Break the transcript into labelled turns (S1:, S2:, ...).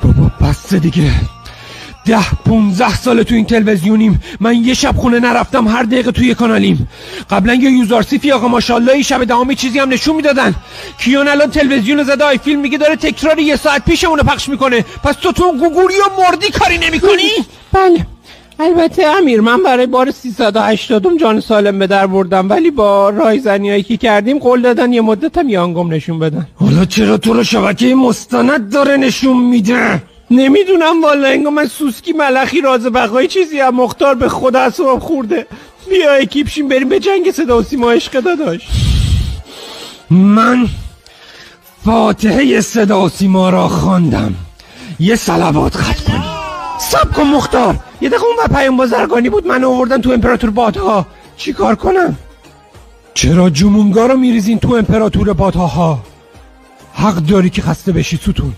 S1: بابا بسته دیگه. 10-15 سال تو این تلویزیونیم، من یه شب خونه نرفتم، هر دقیقه توی کانالیم. قبلا یه یوزارسیفی آقا ماشاءالله شب دهمی چیزی هم نشون میدادن. کیان الان تلویزیون زده آی فیلم میگه داره تکرار یه ساعت پیش اونو پخش میکنه. پس تو گوگوری و مردی کاری نمیکنی؟
S2: بله البته امیر، من برای بار 380 جان سالم به در بردم، ولی با رایزنیایی که کردیم قول دادن یه مدت هم یانگم نشون بدن.
S1: حالا چرا تو رو شبکه مستند داره نشون میده؟
S2: نمیدونم والا، انگار من سوسکی ملخی راز بقای چیزی هم. مختار به خدا اعصابم خورده. بیا اکیپ شیم بریم به جنگ صدا و سیما عشق داداش.
S1: من فاتحه صدا و سیما را خواندم، یه صلوات ختم کنی. صبر کن مختار، یه دقیقه اون پیام بازرگانی بود، من آوردن تو امپراتور بادها. چی کار کنم؟ چرا جمونگا رو میریزین تو امپراتور بادها؟ حق داری که خسته بشی ستون.